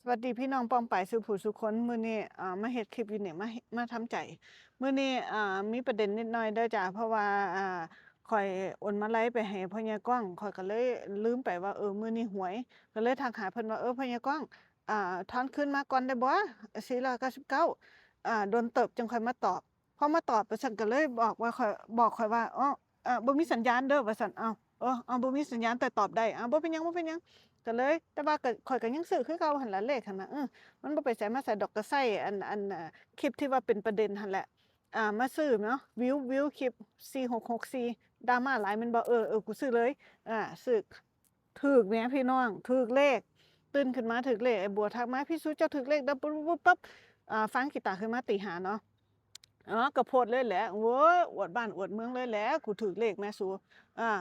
สวัสดีพี่น้องป้องปายสุผู้สุคนมื้อนี้มาเฮ็ดคลิปอยู่เนี่ยมาทำใจมื้อนี้มีประเด็นนิดหน่อยเด้อจ้ะเพราะว่าข้อยโอนมาลัยไปให้พ่อใหญ่ก้องข้อยก็เลยลืมไปว่ามื้อนี้หวยก็เลยทักหาเพิ่นว่าพ่อใหญ่ก้องถอนคืนมาก่อนได้บ่499โดนเติบจังค่อยมาตอบพอมาตอบว่าซั่นก็เลยบอกข้อยว่าอ้อบ่มีสัญญาณเด้อว่าซั่นอ้าวบ่มีสัญญาณแต่ตอบได้บ่เป็นหยังก็เลยแต่ว่าข้อยก็ยังซื้อคือเก่าหั่นล่ะเลขหั่นน่ะมันบ่ไปไสมาไสดอกก็ใช้คลิปที่ว่าเป็นประเด็นหั่นแหละมาซื้อเนาะวิวคลิป4664ดราม่าหลายแม่นบ่กูซื้อเลยซื้อถูกแหมพี่น้องถูกเลขตื่นขึ้นมาถูกเลขไอ้บัวทักมาพี่สุเจ้าถูกเลขเด้อปั๊บฟังกีตาร์ขึ้นมาตี5เนาะก็โพสต์เลยแหละโอ้ยอวดบ้านอวดเมืองเลยแหละกูถูกเลขแหมสูอา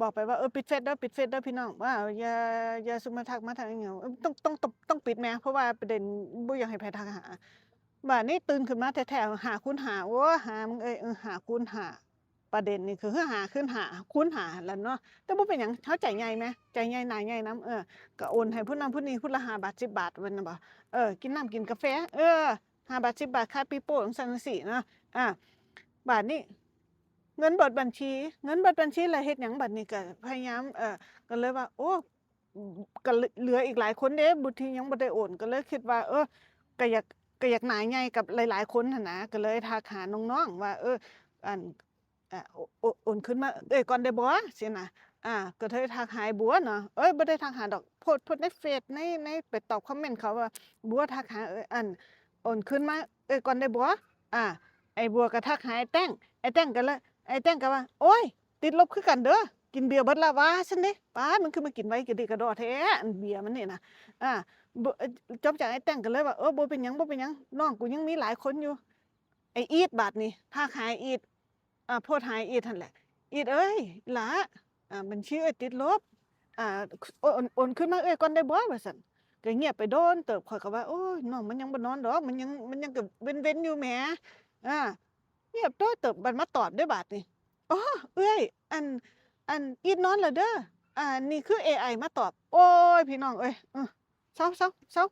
บอกไปว่าปิดเฟซเด้อปิดเฟซเด้อพี่น้องว่าอย่าซุมาทักมาทางอิหยังต้องปิดแหมเพราะว่าประเด็นบ่อยากให้ไผทักหาบัดนี้ตื่นขึ้นมาแท้ๆ5คูณ5โอ้หามึงเอ้ย5คูณ5ประเด็นนี่คือ5คูณ5คูณ5หั่นล่ะเนาะแต่บ่เป็นหยังเฮาใจใหญ่แหมใจใหญ่หน้าใหญ่นำก็โอนให้ผู้นั้นผู้นี้คนละ5บาท10บาทว่าแม่นบ่กินน้ำกินกาแฟ5บาท10บาทค่าปีโป้จั่งซั้นจั่งซี้เนาะอาบัดนี้ เงินเบิดบัญชีแล้วเฮ็ดหยังบัดนี้ก็พยายามก็เลยว่าโอ้อืมก็เหลืออีกหลายคนเด้บุที่ยังบ่ได้โอนก็เลยคิดว่าก็อยากหน้าใหญ่กับหลายๆคนหั้นนะก็เลยทักหาน้องๆว่าอันโอนคืนมาก่อนได้บ่ซี้นะก็เลยทักหาไอ้บัวเนาะบ่ได้ทักหาดอกโพสต์ในเฟซในไปตอบคอมเมนต์เขาว่าบัวทักหาโอนคืนมาก่อนได้บ่อาไอ้บัวก็ทักหาไอ้แต้งก็เลย ไอ้แต้งก็ว่าโอ๊ยติดลบคือกันเด้อกินเบียร์เบิดแล้วว่าซั่นเด้ป๊าดมันคือมากินไว้กระดิกกระดอแท้อันเบียร์มันนี่น่ะอาบ่จบจากไอ้แต้งก็เลยว่าบ่เป็นหยังน้องกูยังมีหลายคนอยู่ไอ้อีทบัดนี้ทักหาไอ้อีทโพสต์หาไอ้อีทนั่นแหละอีทเอ้ยหลาบัญชีเอ้ยติดลบอ่าโอนคืนมาเอ้ยก่อนได้บ่ว่าซั่นก็เงียบไปโดนเติบข้อยก็ว่าโอ๊ยน้องมันยังบ่นอนดอกมันยังก็เว้นๆอยู่แหมอาเงียบโดนเติบบัดมาตอบเด้อบัดนี้ อ๋อเอ้ยอันอีทนอนแล้วเด้อนี่คือเอไอมาตอบโอ๊ยพี่น้องเอ้ยเซา